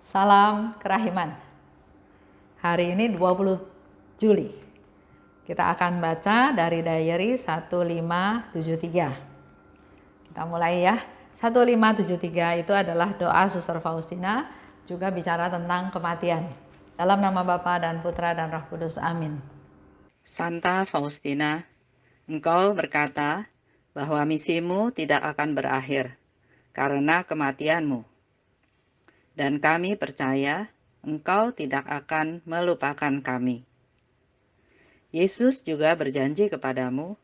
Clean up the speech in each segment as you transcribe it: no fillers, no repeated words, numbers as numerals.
Salam kerahiman. Hari ini 20 Juli. Kita akan baca dari diary 1573. Kita mulai ya. 1573 itu adalah doa Suster Faustina, juga bicara tentang kematian. Dalam nama Bapa dan Putra dan Roh Kudus. Amin. Santa Faustina, engkau berkata bahwa misimu tidak akan berakhir karena kematianmu. Dan kami percaya engkau tidak akan melupakan kami. Yesus juga berjanji kepadamu,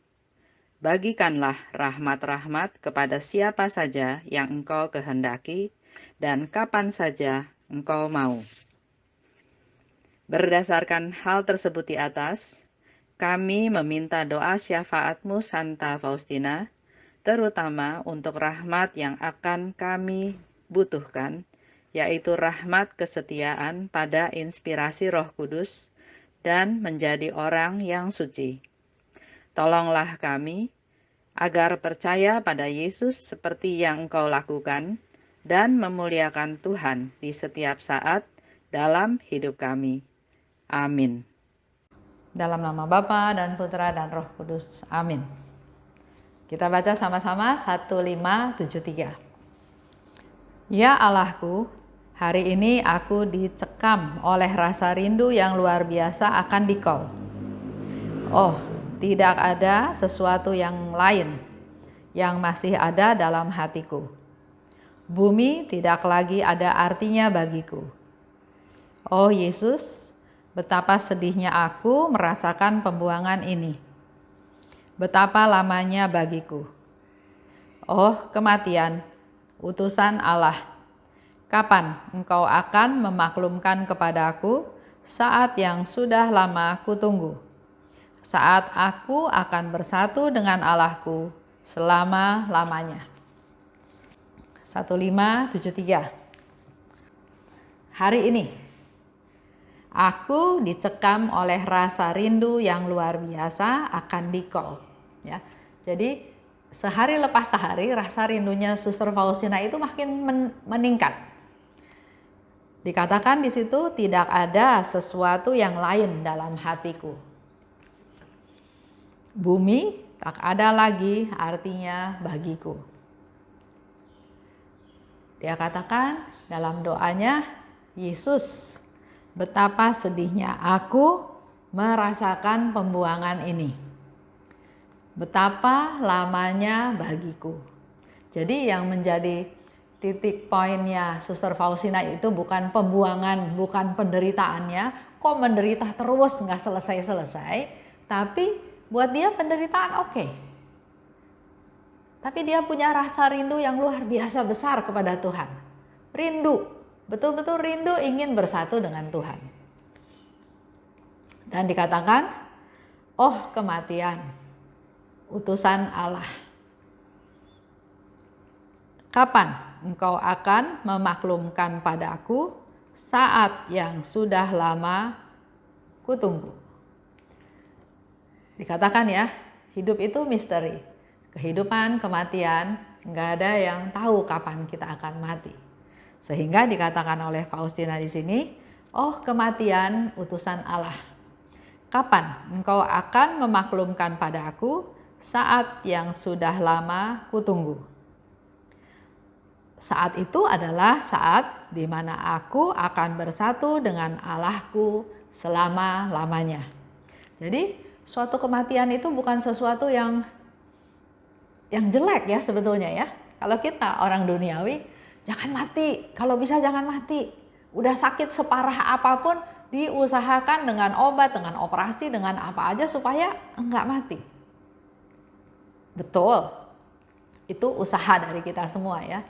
bagikanlah rahmat-rahmat kepada siapa saja yang engkau kehendaki dan kapan saja engkau mau. Berdasarkan hal tersebut di atas, kami meminta doa syafaatmu Santa Faustina, terutama untuk rahmat yang akan kami butuhkan, yaitu rahmat kesetiaan pada inspirasi Roh Kudus dan menjadi orang yang suci. Tolonglah kami agar percaya pada Yesus seperti yang Engkau lakukan dan memuliakan Tuhan di setiap saat dalam hidup kami. Amin. Dalam nama Bapa dan Putra dan Roh Kudus. Amin. Kita baca sama-sama 1573. Ya Allahku, hari ini aku dicekam oleh rasa rindu yang luar biasa akan Dikau. Oh, tidak ada sesuatu yang lain yang masih ada dalam hatiku. Bumi tidak lagi ada artinya bagiku. Oh Yesus, betapa sedihnya aku merasakan pembuangan ini. Betapa lamanya bagiku. Oh kematian, utusan Allah, kapan engkau akan memaklumkan kepadaku saat yang sudah lama kutunggu? Saat aku akan bersatu dengan Allahku selama-lamanya. 1573. Hari ini aku dicekam oleh rasa rindu yang luar biasa akan Dikau. Ya, jadi sehari lepas sehari rasa rindunya Suster Faustina itu makin meningkat. Dikatakan di situ tidak ada sesuatu yang lain dalam hatiku. Bumi tak ada lagi artinya bagiku. Dia katakan dalam doanya, Yesus, betapa sedihnya aku merasakan pembuangan ini. Betapa lamanya bagiku. Jadi yang menjadi titik poinnya Suster Faustina itu bukan pembuangan, bukan penderitaannya. Kok menderita terus nggak selesai-selesai. Tapi buat dia penderitaan oke. Tapi dia punya rasa rindu yang luar biasa besar kepada Tuhan. Rindu, betul-betul rindu ingin bersatu dengan Tuhan. Dan dikatakan, oh kematian, utusan Allah. Kapan engkau akan memaklumkan padaku saat yang sudah lama kutunggu? Dikatakan ya, hidup itu misteri. Kehidupan, kematian, nggak ada yang tahu kapan kita akan mati. Sehingga dikatakan oleh Faustina di sini, oh kematian utusan Allah. Kapan engkau akan memaklumkan padaku saat yang sudah lama kutunggu? Saat itu adalah saat di mana aku akan bersatu dengan Allahku selama-lamanya. Jadi suatu kematian itu bukan sesuatu yang jelek ya sebetulnya ya. Kalau kita orang duniawi, jangan mati, kalau bisa jangan mati. Udah sakit separah apapun, diusahakan dengan obat, dengan operasi, dengan apa aja supaya enggak mati. Betul, itu usaha dari kita semua ya.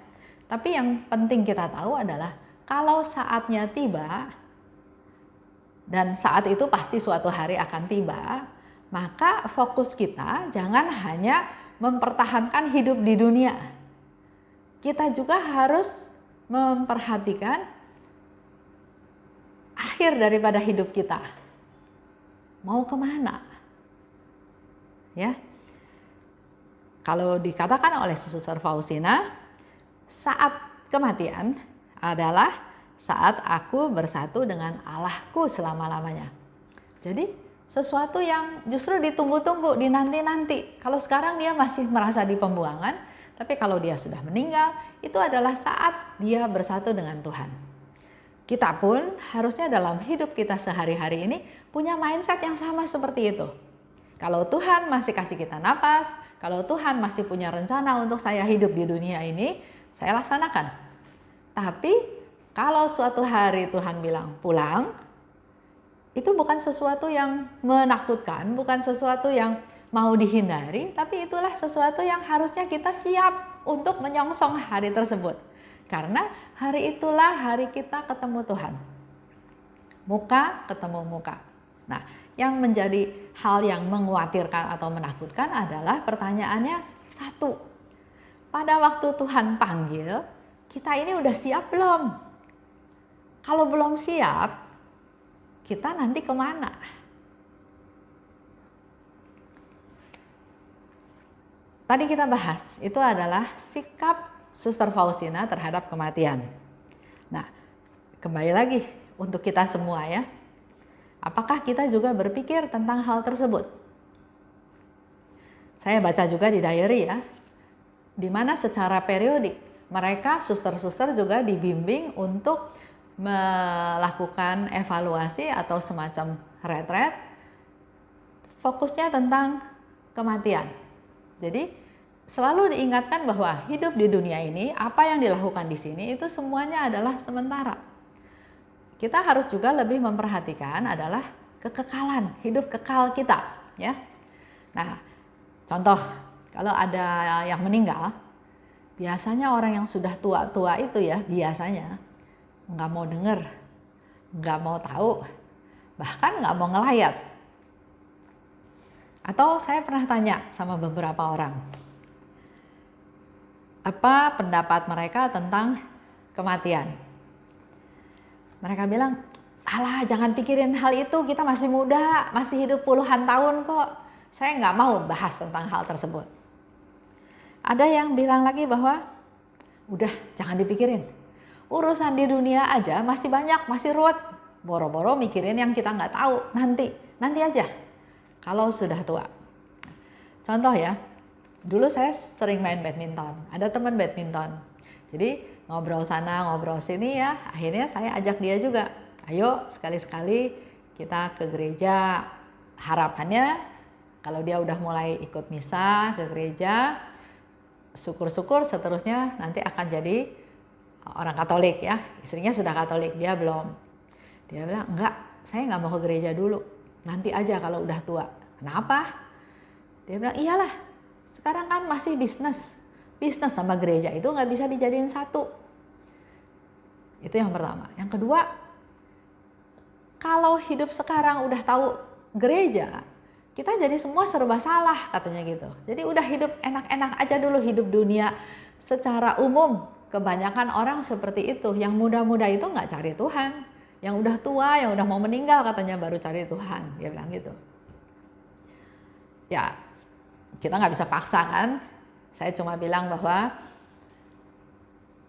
Tapi yang penting kita tahu adalah kalau saatnya tiba, dan saat itu pasti suatu hari akan tiba, maka fokus kita jangan hanya mempertahankan hidup di dunia. Kita juga harus memperhatikan akhir daripada hidup kita. Mau kemana? Ya. Kalau dikatakan oleh Suster Faustina, saat kematian adalah saat aku bersatu dengan Allahku selama-lamanya. Jadi sesuatu yang justru ditunggu-tunggu, dinanti-nanti. Kalau sekarang dia masih merasa di pembuangan, tapi kalau dia sudah meninggal, itu adalah saat dia bersatu dengan Tuhan. Kita pun harusnya dalam hidup kita sehari-hari ini punya mindset yang sama seperti itu. Kalau Tuhan masih kasih kita napas, kalau Tuhan masih punya rencana untuk saya hidup di dunia ini, saya laksanakan. Tapi kalau suatu hari Tuhan bilang pulang, itu bukan sesuatu yang menakutkan, bukan sesuatu yang mau dihindari, tapi itulah sesuatu yang harusnya kita siap untuk menyongsong hari tersebut. Karena hari itulah hari kita ketemu Tuhan. Muka ketemu muka. Nah, yang menjadi hal yang mengkhawatirkan atau menakutkan adalah pertanyaannya satu. Pada waktu Tuhan panggil, kita ini udah siap belum? Kalau belum siap, kita nanti kemana? Tadi kita bahas, itu adalah sikap Suster Faustina terhadap kematian. Nah, kembali lagi untuk kita semua ya. Apakah kita juga berpikir tentang hal tersebut? Saya baca juga di diary ya, di mana secara periodik mereka suster-suster juga dibimbing untuk melakukan evaluasi atau semacam retret fokusnya tentang kematian. Jadi selalu diingatkan bahwa hidup di dunia ini, apa yang dilakukan di sini itu semuanya adalah sementara. Kita harus juga lebih memperhatikan adalah kekekalan, hidup kekal kita, ya. Nah, contoh kalau ada yang meninggal, biasanya orang yang sudah tua-tua itu ya biasanya nggak mau denger, nggak mau tahu, bahkan nggak mau ngelayat. Atau saya pernah tanya sama beberapa orang, apa pendapat mereka tentang kematian? Mereka bilang, alah jangan pikirin hal itu, kita masih muda, masih hidup puluhan tahun kok. Saya nggak mau bahas tentang hal tersebut. Ada yang bilang lagi bahwa, udah jangan dipikirin. Urusan di dunia aja masih banyak, masih ruwet. Boro-boro mikirin yang kita nggak tahu, nanti aja. Kalau sudah tua. Contoh ya, dulu saya sering main badminton, ada teman badminton. Jadi ngobrol sana, ngobrol sini ya, akhirnya saya ajak dia juga. Ayo sekali-sekali kita ke gereja. Harapannya kalau dia udah mulai ikut misa ke gereja, syukur-syukur seterusnya nanti akan jadi orang Katolik ya. Istrinya sudah Katolik, dia belum. Dia bilang, enggak, saya nggak mau ke gereja dulu. Nanti aja kalau udah tua. Kenapa? Dia bilang, iyalah, sekarang kan masih bisnis. Bisnis sama gereja itu nggak bisa dijadiin satu. Itu yang pertama. Yang kedua, kalau hidup sekarang udah tahu gereja, kita jadi semua serba salah katanya gitu. Jadi udah hidup enak-enak aja dulu, hidup dunia secara umum. Kebanyakan orang seperti itu. Yang muda-muda itu nggak cari Tuhan. Yang udah tua, yang udah mau meninggal katanya baru cari Tuhan. Dia bilang gitu. Ya, kita nggak bisa paksa kan. Saya cuma bilang bahwa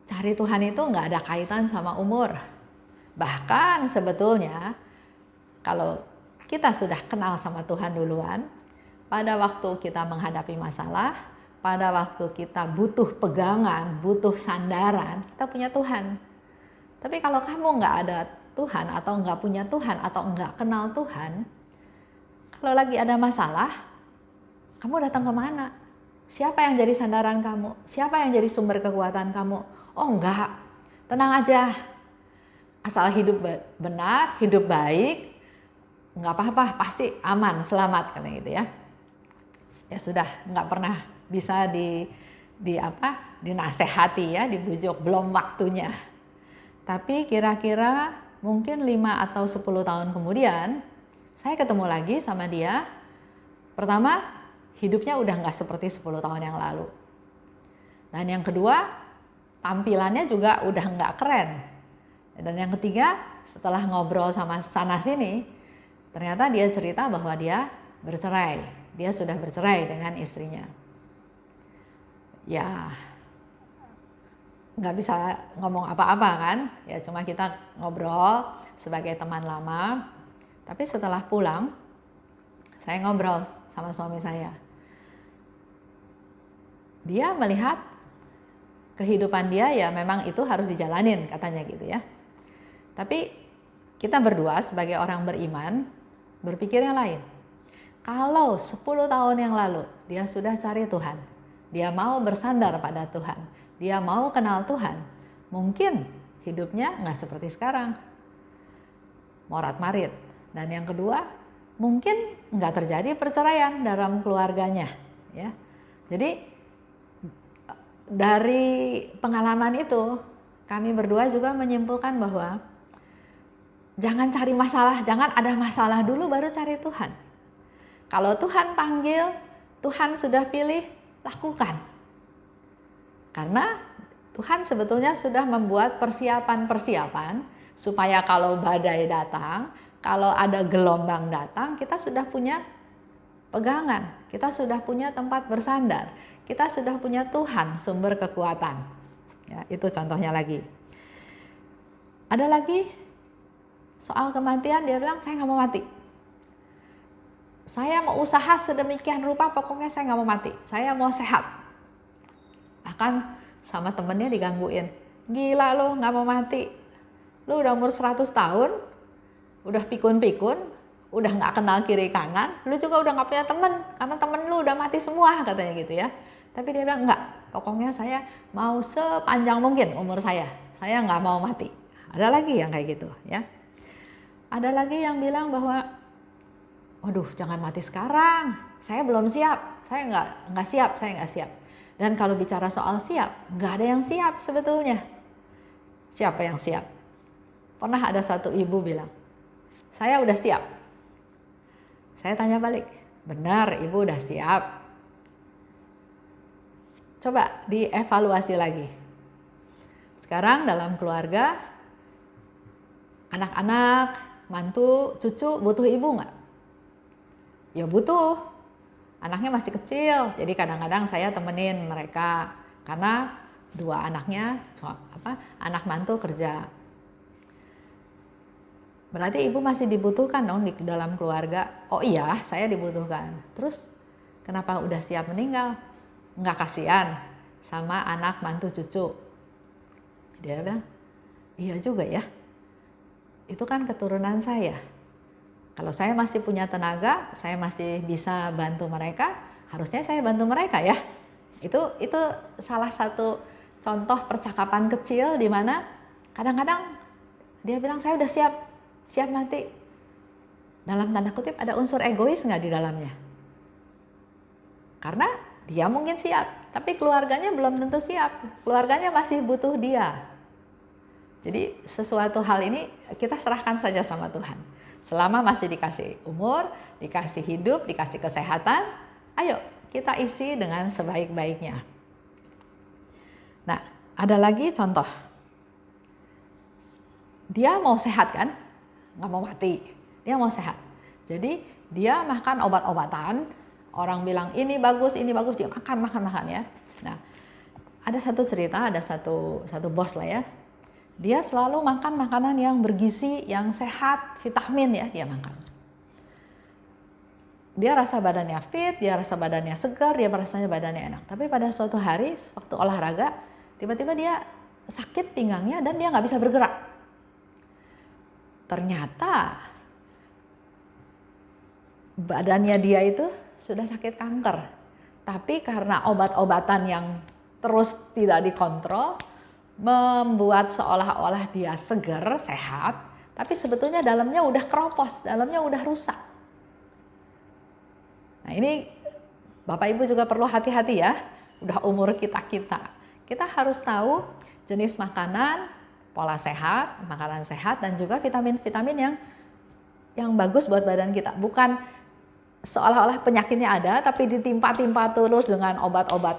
cari Tuhan itu nggak ada kaitan sama umur. Bahkan sebetulnya kalau kita sudah kenal sama Tuhan duluan, pada waktu kita menghadapi masalah, pada waktu kita butuh pegangan, butuh sandaran, kita punya Tuhan. Tapi kalau kamu nggak ada Tuhan atau nggak punya Tuhan atau nggak kenal Tuhan, kalau lagi ada masalah, kamu datang kemana? Siapa yang jadi sandaran kamu? Siapa yang jadi sumber kekuatan kamu? Oh enggak, tenang aja. Asal hidup benar, hidup baik, enggak apa-apa, pasti aman, selamat katanya gitu ya. Ya sudah, enggak pernah bisa dinasehati ya, dibujuk, belum waktunya. Tapi kira-kira mungkin 5 atau 10 tahun kemudian, saya ketemu lagi sama dia. Pertama, hidupnya udah nggak seperti 10 tahun yang lalu. Dan yang kedua, tampilannya juga udah nggak keren. Dan yang ketiga, setelah ngobrol sama sana sini, ternyata dia cerita bahwa dia bercerai. Dia sudah bercerai dengan istrinya. Ya, nggak bisa ngomong apa-apa kan, ya cuma kita ngobrol sebagai teman lama. Tapi setelah pulang, saya ngobrol sama suami saya. Dia melihat kehidupan dia ya memang itu harus dijalanin katanya gitu ya. Tapi kita berdua sebagai orang beriman berpikirnya lain. Kalau 10 tahun yang lalu dia sudah cari Tuhan, dia mau bersandar pada Tuhan, dia mau kenal Tuhan, mungkin hidupnya nggak seperti sekarang, morat-marit. Dan yang kedua, mungkin nggak terjadi perceraian dalam keluarganya. Ya, jadi dari pengalaman itu kami berdua juga menyimpulkan bahwa jangan cari masalah, jangan ada masalah dulu baru cari Tuhan. Kalau Tuhan panggil, Tuhan sudah pilih, lakukan. Karena Tuhan sebetulnya sudah membuat persiapan-persiapan supaya kalau badai datang, kalau ada gelombang datang, kita sudah punya pegangan, kita sudah punya tempat bersandar, kita sudah punya Tuhan sumber kekuatan. Ya, itu contohnya lagi. Ada lagi soal kematian, dia bilang saya nggak mau mati. Saya mau usaha sedemikian rupa, pokoknya saya nggak mau mati. Saya mau sehat. Bahkan sama temennya digangguin. Gila lo nggak mau mati. Lo udah umur 100 tahun, udah pikun-pikun, udah nggak kenal kiri kanan, lo juga udah nggak punya temen, karena temen lo udah mati semua katanya gitu ya. Tapi dia bilang enggak, pokoknya saya mau sepanjang mungkin umur saya nggak mau mati. Ada lagi yang kayak gitu ya. Ada lagi yang bilang bahwa waduh, jangan mati sekarang. Saya belum siap. Saya nggak siap. Dan kalau bicara soal siap, nggak ada yang siap sebetulnya. Siapa yang siap? Pernah ada satu ibu bilang, saya udah siap. Saya tanya balik, benar ibu udah siap? Coba dievaluasi lagi. Sekarang dalam keluarga, anak-anak, mantu, cucu butuh ibu nggak? Ya butuh, anaknya masih kecil, jadi kadang-kadang saya temenin mereka karena dua anaknya, anak mantu kerja. Berarti ibu masih dibutuhkan dong di dalam keluarga. Oh iya, saya dibutuhkan. Terus kenapa udah siap meninggal? Nggak kasihan sama anak mantu cucu? Dia bilang, iya juga ya, itu kan keturunan saya. Kalau saya masih punya tenaga, saya masih bisa bantu mereka, harusnya saya bantu mereka ya. Itu salah satu contoh percakapan kecil di mana kadang-kadang dia bilang saya udah siap mati. Dalam tanda kutip ada unsur egois nggak di dalamnya? Karena dia mungkin siap, tapi keluarganya belum tentu siap. Keluarganya masih butuh dia. Jadi sesuatu hal ini kita serahkan saja sama Tuhan. Selama masih dikasih umur, dikasih hidup, dikasih kesehatan, ayo kita isi dengan sebaik-baiknya. Nah, ada lagi contoh. Dia mau sehat kan? Nggak mau mati. Dia mau sehat. Jadi dia makan obat-obatan. Orang bilang ini bagus, dia makan ya. Nah, ada satu cerita, ada satu bos lah ya. Dia selalu makan makanan yang bergizi, yang sehat, vitamin ya, dia makan. Dia rasa badannya fit, dia rasa badannya segar, dia merasanya badannya enak. Tapi pada suatu hari, waktu olahraga, tiba-tiba dia sakit pinggangnya dan dia nggak bisa bergerak. Ternyata badannya dia itu sudah sakit kanker. Tapi karena obat-obatan yang terus tidak dikontrol, membuat seolah-olah dia segar, sehat, tapi sebetulnya dalamnya udah keropos, dalamnya udah rusak. Nah ini Bapak Ibu juga perlu hati-hati ya, udah umur kita harus tahu jenis makanan, pola sehat, makanan sehat, dan juga vitamin-vitamin yang bagus buat badan kita. Bukan seolah-olah penyakitnya ada, tapi ditimpa-timpa terus dengan obat-obat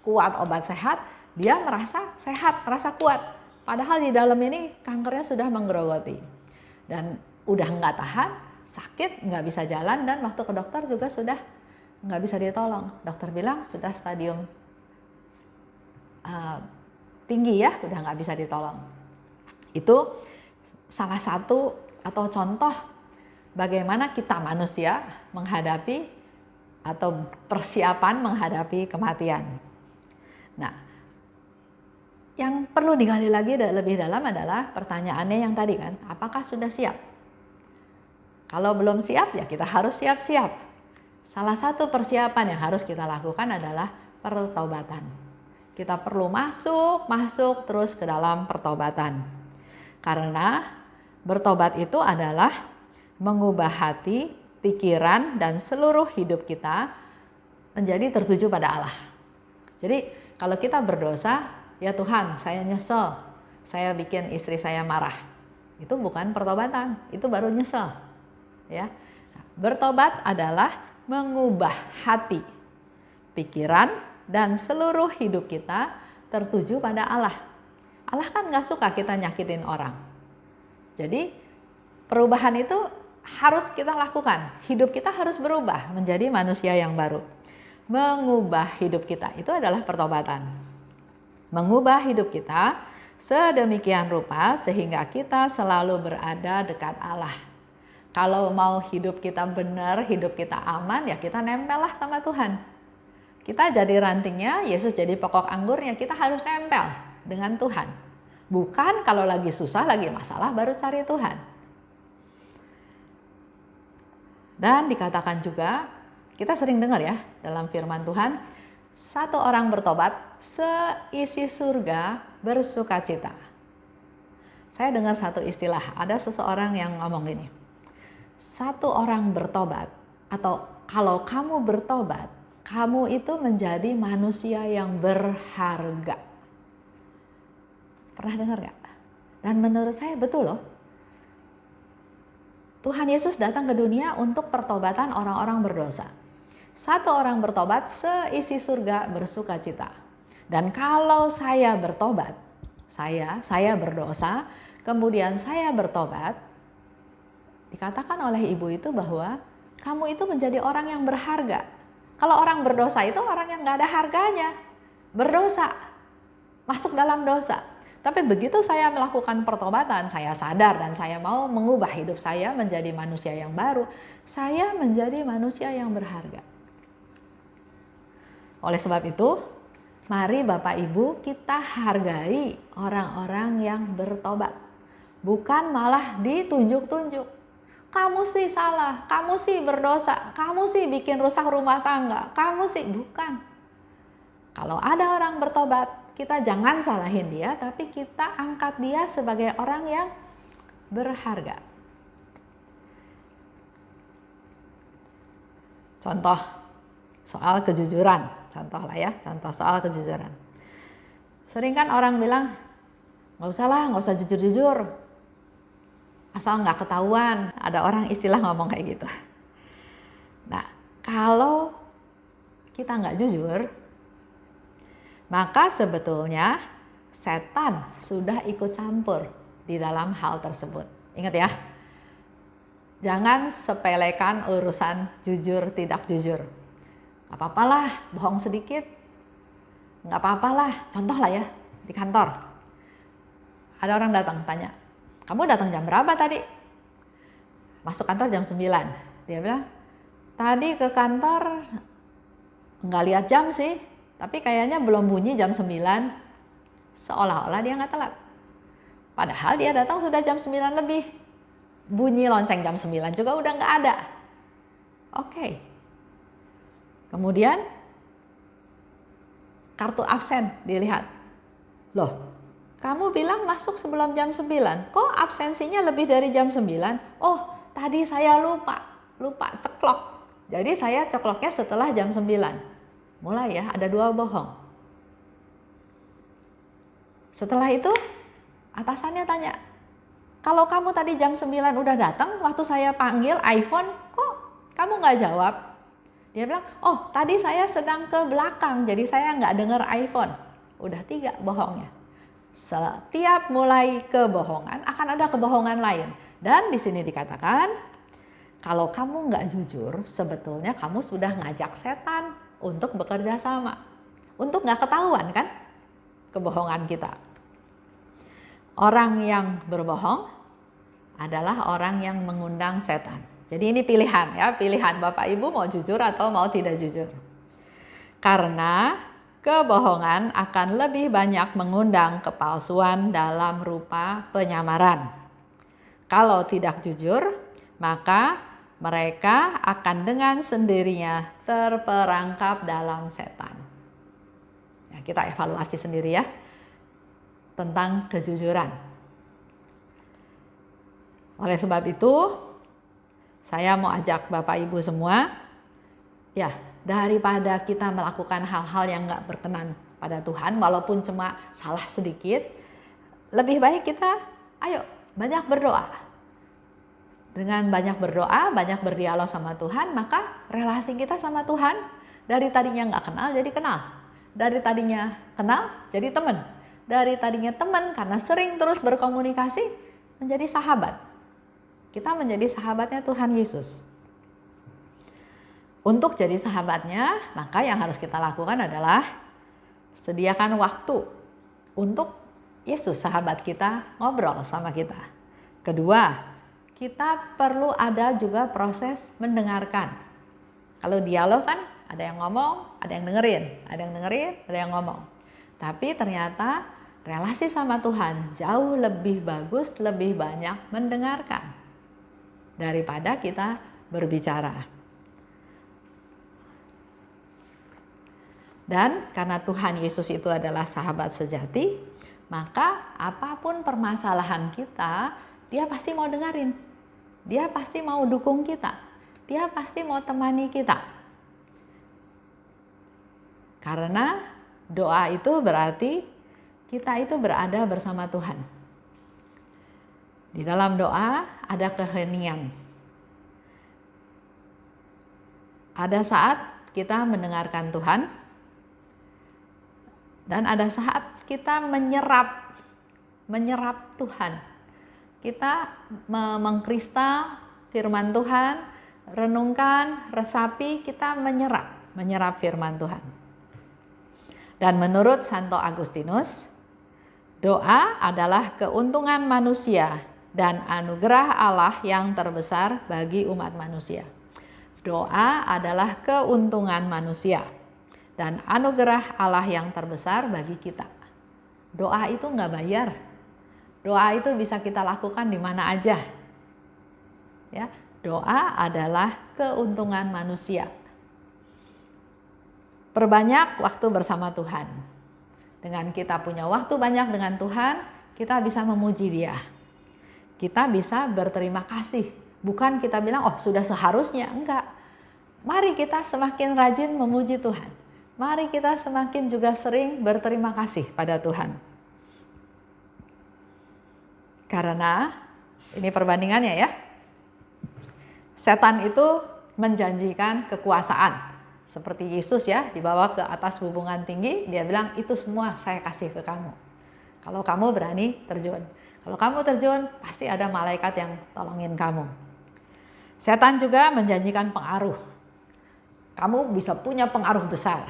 kuat, obat sehat, dia merasa sehat, merasa kuat. Padahal di dalam ini kankernya sudah menggerogoti. Dan udah nggak tahan, sakit, nggak bisa jalan, dan waktu ke dokter juga sudah nggak bisa ditolong. Dokter bilang sudah stadium 3 tinggi ya, udah nggak bisa ditolong. Itu salah satu atau contoh bagaimana kita manusia menghadapi atau persiapan menghadapi kematian. Nah, yang perlu digali lagi lebih dalam adalah pertanyaannya yang tadi kan, apakah sudah siap? Kalau belum siap ya kita harus siap-siap. Salah satu persiapan yang harus kita lakukan adalah pertobatan. Kita perlu masuk terus ke dalam pertobatan. Karena bertobat itu adalah mengubah hati, pikiran, dan seluruh hidup kita menjadi tertuju pada Allah. Jadi kalau kita berdosa, ya Tuhan saya nyesel, saya bikin istri saya marah. Itu bukan pertobatan, itu baru nyesel. Ya, bertobat adalah mengubah hati, pikiran, dan seluruh hidup kita tertuju pada Allah. Allah kan nggak suka kita nyakitin orang. Jadi perubahan itu harus kita lakukan. Hidup kita harus berubah menjadi manusia yang baru. Mengubah hidup kita itu adalah pertobatan. Mengubah hidup kita sedemikian rupa sehingga kita selalu berada dekat Allah. Kalau mau hidup kita benar, hidup kita aman, ya kita nempellah sama Tuhan. Kita jadi rantingnya, Yesus jadi pokok anggurnya, kita harus nempel dengan Tuhan. Bukan kalau lagi susah, lagi masalah baru cari Tuhan. Dan dikatakan juga, kita sering dengar ya dalam firman Tuhan, satu orang bertobat, seisi surga bersukacita. Saya dengar satu istilah, ada seseorang yang ngomong gini, satu orang bertobat, atau kalau kamu bertobat, kamu itu menjadi manusia yang berharga. Pernah dengar gak? Dan menurut saya betul loh. Tuhan Yesus datang ke dunia untuk pertobatan orang-orang berdosa. Satu orang bertobat, seisi surga bersukacita. Dan kalau saya bertobat, saya berdosa, kemudian saya bertobat, dikatakan oleh ibu itu bahwa kamu itu menjadi orang yang berharga. Kalau orang berdosa itu orang yang gak ada harganya. Berdosa, masuk dalam dosa. Tapi begitu saya melakukan pertobatan, saya sadar dan saya mau mengubah hidup saya menjadi manusia yang baru, saya menjadi manusia yang berharga. Oleh sebab itu, mari Bapak Ibu kita hargai orang-orang yang bertobat. Bukan malah ditunjuk-tunjuk. Kamu sih salah, kamu sih berdosa, kamu sih bikin rusak rumah tangga, kamu sih bukan. Kalau ada orang bertobat, kita jangan salahin dia, tapi kita angkat dia sebagai orang yang berharga. Contoh soal kejujuran, contoh lah ya, contoh soal kejujuran. Sering kan orang bilang, nggak usah jujur-jujur. Asal nggak ketahuan, ada orang istilah ngomong kayak gitu. Nah, kalau kita nggak jujur, maka sebetulnya setan sudah ikut campur di dalam hal tersebut. Ingat ya, jangan sepelekan urusan jujur tidak jujur. Nggak apa-apalah, bohong sedikit. Nggak apa-apalah, contoh lah ya, di kantor. Ada orang datang tanya, kamu datang jam berapa tadi? Masuk kantor jam 9. Dia bilang, tadi ke kantor nggak lihat jam sih, tapi kayaknya belum bunyi jam 9. Seolah-olah dia nggak telat. Padahal dia datang sudah jam 9 lebih. Bunyi lonceng jam 9 juga udah nggak ada. Oke. Kemudian kartu absen dilihat. Loh, kamu bilang masuk sebelum jam 9, kok absensinya lebih dari jam 9? Oh, tadi saya lupa ceklok. Jadi saya cekloknya setelah jam 9. Mulai ya, ada 2 bohong. Setelah itu, atasannya tanya, kalau kamu tadi jam 9 udah datang, waktu saya panggil iPhone, kok kamu nggak jawab? Dia bilang, oh tadi saya sedang ke belakang, jadi saya nggak dengar iPhone. Udah 3 bohongnya. Setiap mulai kebohongan akan ada kebohongan lain. Dan di sini dikatakan, kalau kamu nggak jujur, sebetulnya kamu sudah ngajak setan untuk bekerja sama. Untuk nggak ketahuan kan? kebohongan kita. Orang yang berbohong adalah orang yang mengundang setan. Jadi ini pilihan ya, pilihan Bapak Ibu mau jujur atau mau tidak jujur. Karena kebohongan akan lebih banyak mengundang kepalsuan dalam rupa penyamaran. Kalau tidak jujur, maka mereka akan dengan sendirinya terperangkap dalam setan. Ya, kita evaluasi sendiri ya tentang kejujuran. Oleh sebab itu, saya mau ajak Bapak Ibu semua, ya daripada kita melakukan hal-hal yang gak berkenan pada Tuhan, walaupun cuma salah sedikit, lebih baik kita, ayo banyak berdoa. Dengan banyak berdoa, banyak berdialog sama Tuhan, maka relasi kita sama Tuhan dari tadinya gak kenal jadi kenal. Dari tadinya kenal jadi teman. Dari tadinya teman karena sering terus berkomunikasi menjadi sahabat. Kita menjadi sahabatnya Tuhan Yesus. Untuk jadi sahabatnya, maka yang harus kita lakukan adalah sediakan waktu untuk Yesus sahabat kita ngobrol sama kita. Kedua, kita perlu ada juga proses mendengarkan. Kalau dialog kan ada yang ngomong, ada yang dengerin, ada yang ngomong. Tapi ternyata relasi sama Tuhan jauh lebih bagus, lebih banyak mendengarkan daripada kita berbicara. Dan karena Tuhan Yesus itu adalah sahabat sejati, maka apapun permasalahan kita, dia pasti mau dengerin. Dia pasti mau dukung kita. Dia pasti mau temani kita. Karena doa itu berarti kita itu berada bersama Tuhan. Di dalam doa ada keheningan. Ada saat kita mendengarkan Tuhan, dan ada saat kita menyerap Tuhan. Kita mengkristal firman Tuhan, renungkan, resapi, kita menyerap firman Tuhan. Dan menurut Santo Agustinus, doa adalah keuntungan manusia dan anugerah Allah yang terbesar bagi umat manusia. Doa adalah keuntungan manusia dan anugerah Allah yang terbesar bagi kita. Doa itu nggak bayar. Doa itu bisa kita lakukan di mana aja. Ya, doa adalah keuntungan manusia. Perbanyak waktu bersama Tuhan. Dengan kita punya waktu banyak dengan Tuhan, kita bisa memuji Dia. Kita bisa berterima kasih. Bukan kita bilang, oh sudah seharusnya. Enggak. Mari kita semakin rajin memuji Tuhan. Mari kita semakin juga sering berterima kasih pada Tuhan. Karena, ini perbandingannya ya. Setan itu menjanjikan kekuasaan. Seperti Yesus ya, dibawa ke atas hubungan tinggi, dia bilang itu semua saya kasih ke kamu. Kalau kamu berani terjun. Kalau kamu terjun, pasti ada malaikat yang tolongin kamu. Setan juga menjanjikan pengaruh. Kamu bisa punya pengaruh besar.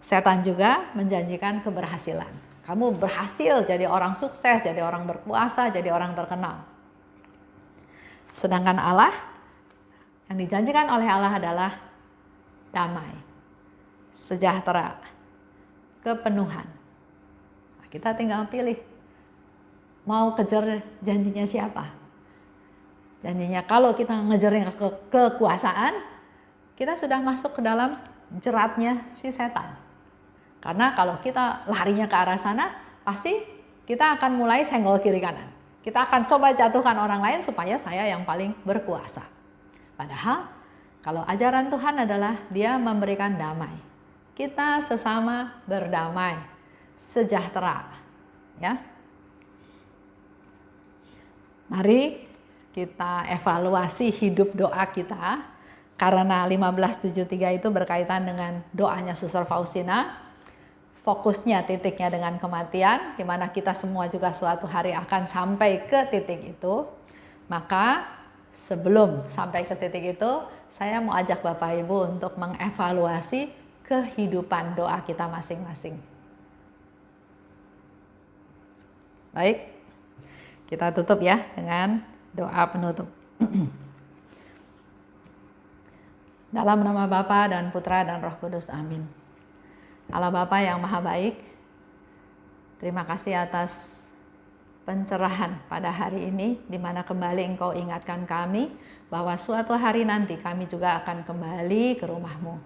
Setan juga menjanjikan keberhasilan. Kamu berhasil jadi orang sukses, jadi orang berkuasa, jadi orang terkenal. Sedangkan Allah, yang dijanjikan oleh Allah adalah damai, sejahtera, kepenuhan. Nah, kita tinggal pilih. Mau kejar janjinya siapa? Janjinya kalau kita ngejarnya ke kekuasaan, kita sudah masuk ke dalam jeratnya si setan. Karena kalau kita larinya ke arah sana, pasti kita akan mulai senggol kiri kanan. Kita akan coba jatuhkan orang lain supaya saya yang paling berkuasa. Padahal kalau ajaran Tuhan adalah Dia memberikan damai. Kita sesama berdamai, sejahtera, ya. Mari kita evaluasi hidup doa kita, karena 1573 itu berkaitan dengan doanya Suster Faustina. Fokusnya, titiknya dengan kematian, di mana kita semua juga suatu hari akan sampai ke titik itu. Maka sebelum sampai ke titik itu, saya mau ajak Bapak Ibu untuk mengevaluasi kehidupan doa kita masing-masing. Baik, kita tutup ya dengan doa penutup. Dalam nama Bapa dan Putra dan Roh Kudus, amin. Allah Bapa yang Maha Baik, terima kasih atas pencerahan pada hari ini, di mana kembali Engkau ingatkan kami bahwa suatu hari nanti kami juga akan kembali ke rumah-Mu.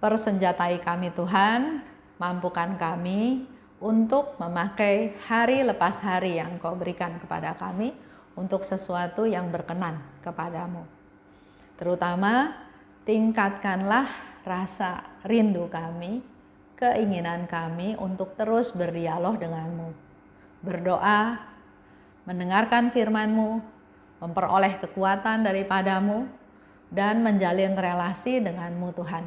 Persenjatai kami Tuhan, mampukan kami untuk memakai hari lepas hari yang Engkau berikan kepada kami untuk sesuatu yang berkenan kepadamu. Terutama tingkatkanlah rasa rindu kami, keinginan kami untuk terus berdialog dengan-Mu, berdoa, mendengarkan firman-Mu, memperoleh kekuatan daripada-Mu, dan menjalin relasi dengan-Mu Tuhan,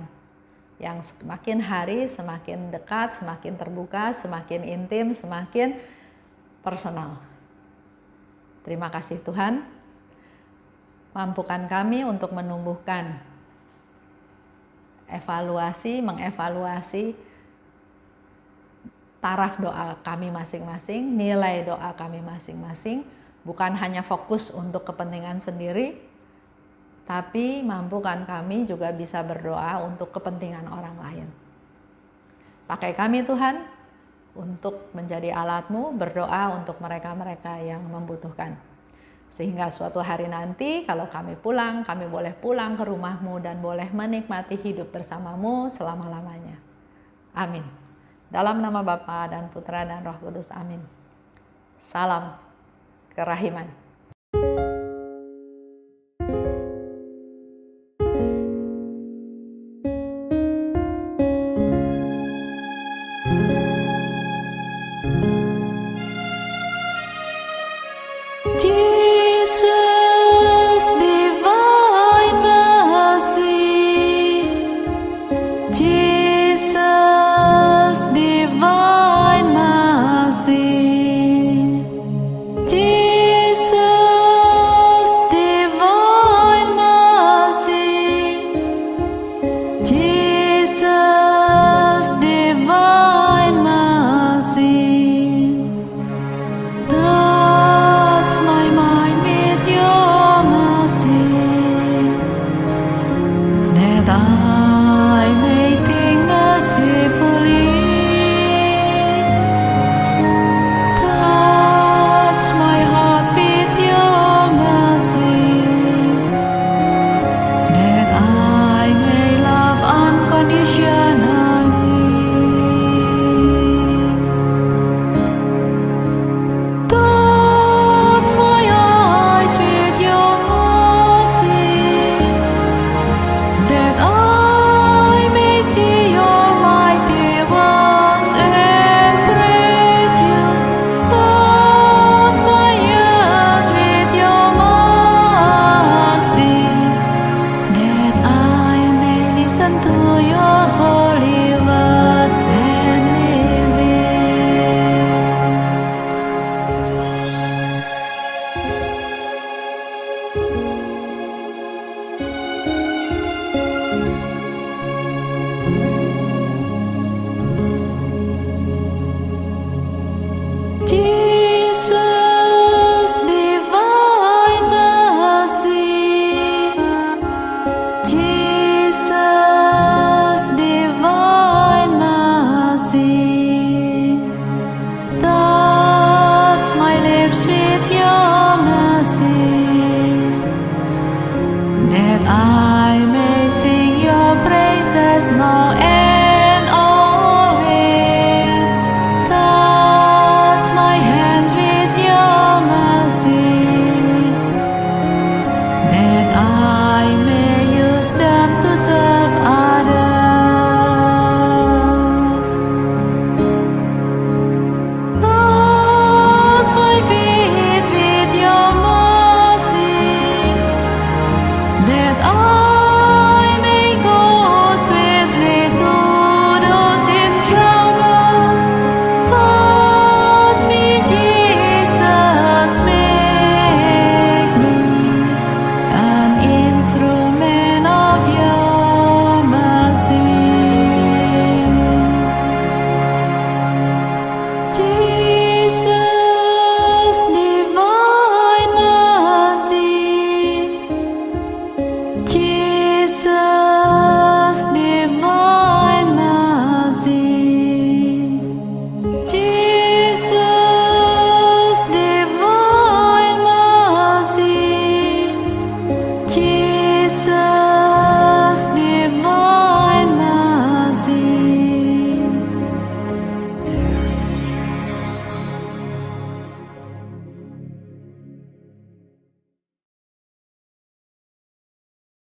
yang semakin hari semakin dekat, semakin terbuka, semakin intim, semakin personal. Terima kasih Tuhan. Mampukan kami untuk menumbuhkan mengevaluasi taraf doa kami masing-masing, nilai doa kami masing-masing, bukan hanya fokus untuk kepentingan sendiri, tapi mampukan kami juga bisa berdoa untuk kepentingan orang lain. Pakai kami Tuhan untuk menjadi alat-Mu, berdoa untuk mereka-mereka yang membutuhkan. Sehingga suatu hari nanti kalau kami pulang, kami boleh pulang ke rumah-Mu dan boleh menikmati hidup bersama-Mu selama-lamanya. Amin. Dalam nama Bapa dan Putra dan Roh Kudus, amin. Salam kerahiman.